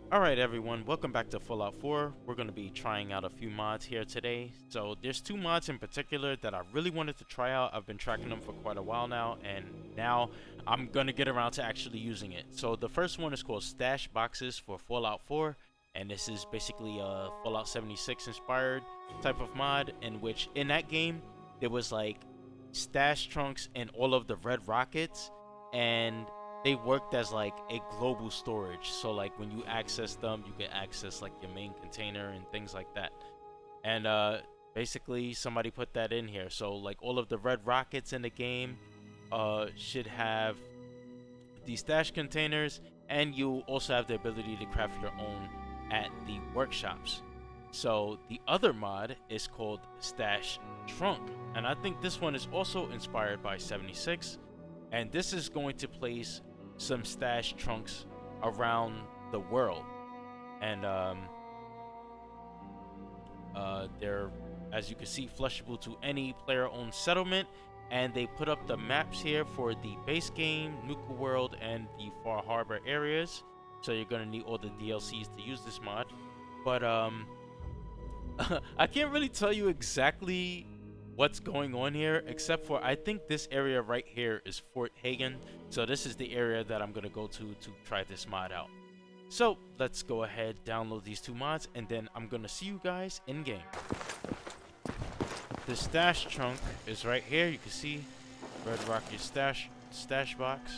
Alright everyone, welcome back to Fallout 4. We're going to be trying out a few mods here today. So there's two mods in particular that I really wanted to try out. I've been tracking them for quite a while now, and now I'm going to get around to actually using it. So the first one is called Stash Boxes for Fallout 4, and this is basically a Fallout 76 inspired type of mod, in which in that game there was like stash trunks and all of the red rockets, and they worked as like a global storage. So like when you access them, you can access like your main container and things like that. And basically somebody put that in here. So like all of the red rockets in the game should have these stash containers, and you also have the ability to craft your own at the workshops. So the other mod is called Stash Trunk, and I think this one is also inspired by 76, and this is going to place some stash trunks around the world. And they're, as you can see, flushable to any player owned settlement, and they put up the maps here for the base game, Nuka World, and the Far Harbor areas. So you're gonna need all the DLCs to use this mod. But I can't really tell you exactly what's going on here, except for I think this area right here is Fort Hagen. So this is the area that I'm gonna go to try this mod out. So let's go ahead, download these two mods, and then I'm gonna see you guys in game. The stash trunk is right here. You can see Red Rocket stash box.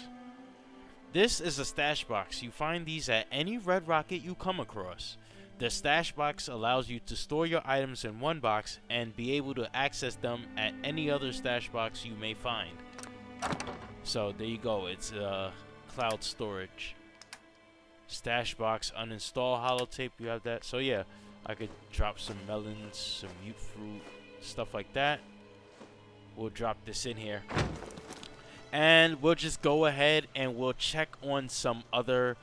This is a stash box. You find these at any Red Rocket you come across. The stash box allows you to store your items in one box and be able to access them at any other stash box you may find. So there you go, it's cloud storage. Stash box, uninstall holotape, you have that. So yeah, I could drop some melons, some mute fruit, stuff like that. We'll drop this in here. And we'll just go ahead and we'll check on some other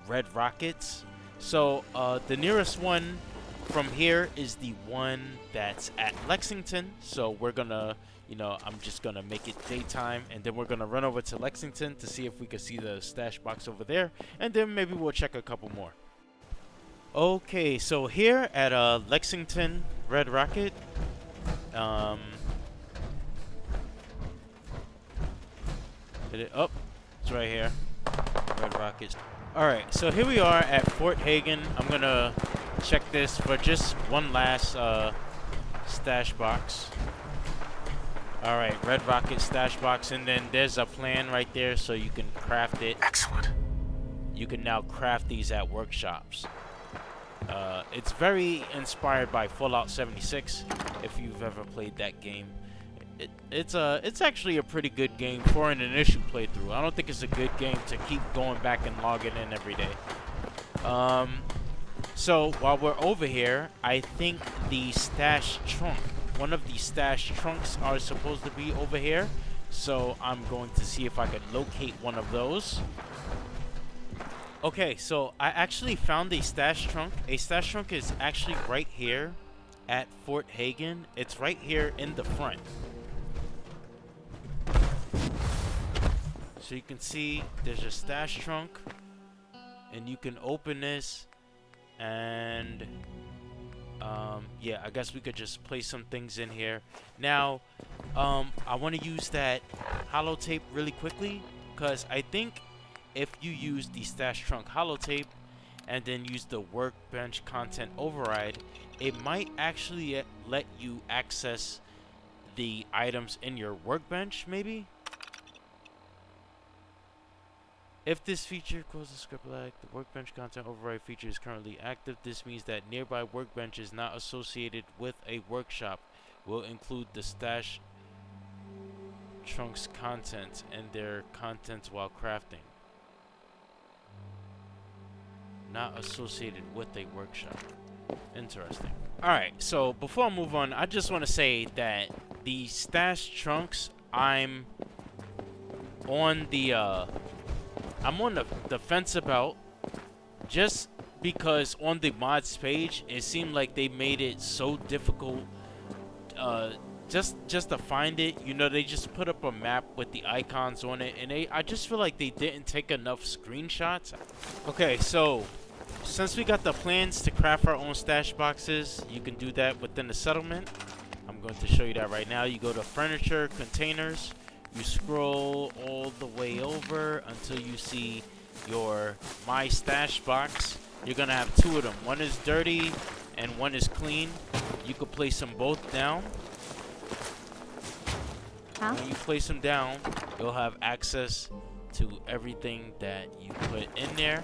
red rockets. So the nearest one from here is the one that's at Lexington. So we're gonna, I'm just gonna make it daytime, and then we're gonna run over to Lexington to see if we can see the stash box over there, and then maybe we'll check a couple more. Okay, so here at Lexington Red Rocket, hit it up. It's right here. Red Rockets. Alright, so here we are at Fort Hagen. I'm gonna check this for just one last stash box. Alright, Red Rocket stash box, and then there's a plan right there so you can craft it. Excellent. You can now craft these at workshops. It's very inspired by Fallout 76, if you've ever played that game. It's actually a pretty good game for an initial playthrough. I don't think it's a good game to keep going back and logging in every day. So while we're over here, I think the stash trunk, one of the stash trunks are supposed to be over here. So I'm going to see if I can locate one of those. Okay, so I actually found a stash trunk. A stash trunk is actually right here at Fort Hagen. It's right here in the front. So you can see there's a stash trunk, and you can open this, and yeah, I guess we could just place some things in here. Now I want to use that holotape really quickly, because I think if you use the stash trunk holotape and then use the workbench content override, it might actually let you access the items in your workbench, maybe. If this feature closes script lag, the workbench content override feature is currently active. This means that nearby workbenches not associated with a workshop will include the stash trunk's contents and their contents while crafting. Not associated with a workshop. Interesting. Alright, so before I move on, I just want to say that the stash trunks, I'm on the fence about, just because on the mods page it seemed like they made it so difficult just to find it. They just put up a map with the icons on it, and I just feel like they didn't take enough screenshots. Okay, so since we got the plans to craft our own stash boxes, you can do that within the settlement. I'm going to show you that right now. You go to furniture, containers, you scroll all the way over until you see your my stash box. You're gonna have two of them. One is dirty and one is clean. You could place them both down. When you place them down, you'll have access to everything that you put in there.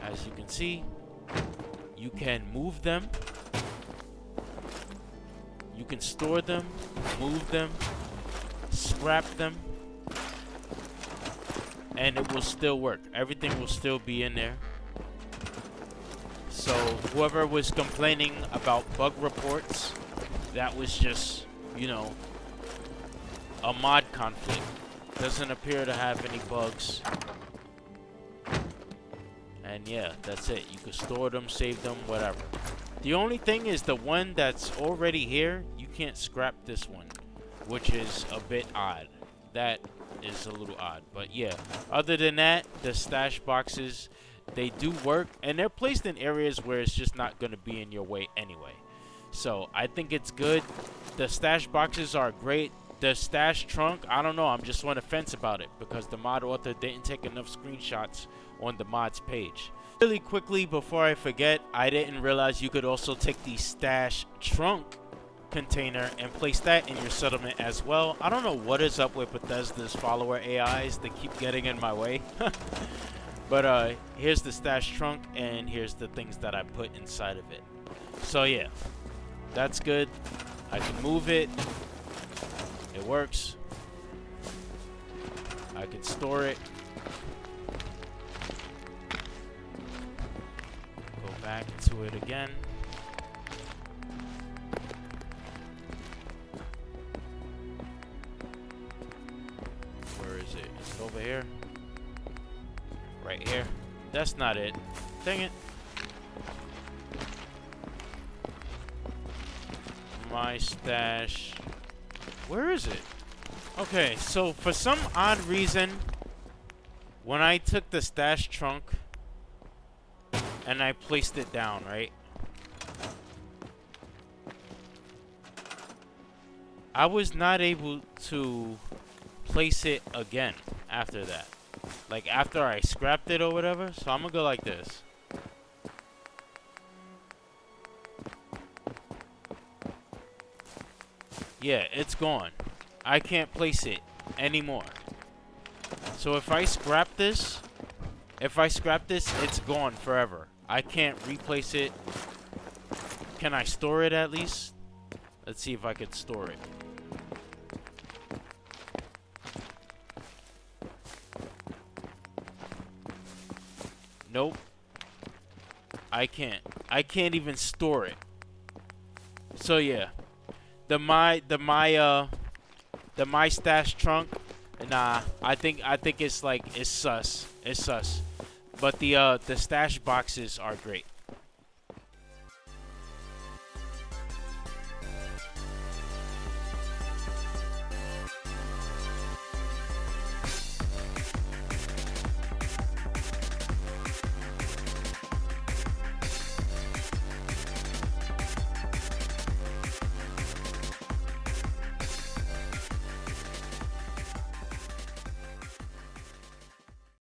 As you can see, you can move them, you can store them, move them, scrap them, and it will still work. Everything will still be in there. So whoever was complaining about bug reports, that was just, you know, a mod conflict. Doesn't appear to have any bugs. And yeah, that's it. You can store them, save them, whatever. The only thing is the one that's already here, you can't scrap this one, which is a bit odd. That is a little odd. But yeah, other than that, the stash boxes, they do work, and they're placed in areas where it's just not going to be in your way anyway. So I think it's good. The stash boxes are great. The stash trunk, I don't know, I'm just on the fence about it because the mod author didn't take enough screenshots on the mods page. Really quickly before I forget, I didn't realize you could also take the stash trunk container and place that in your settlement as well. I don't know what is up with Bethesda's follower AIs. They keep getting in my way. But here's the stash trunk, and here's the things that I put inside of it. So yeah, that's good. I can move it. It works. I can store it. Go back to it again. Where is it? Is it over here? Right here. That's not it. Dang it. My stash. Where is it? Okay, so for some odd reason, when I took the stash trunk and I placed it down, right? I was not able to place it again after that. Like after I scrapped it or whatever. So I'm gonna go like this. Yeah, it's gone. I can't place it anymore. So if I scrap this, it's gone forever. I can't replace it. Can I store it at least? Let's see if I could store it. Nope. I can't. I can't even store it. So yeah. The my stash trunk, nah, I think it's like it's sus. It's sus. But the stash boxes are great.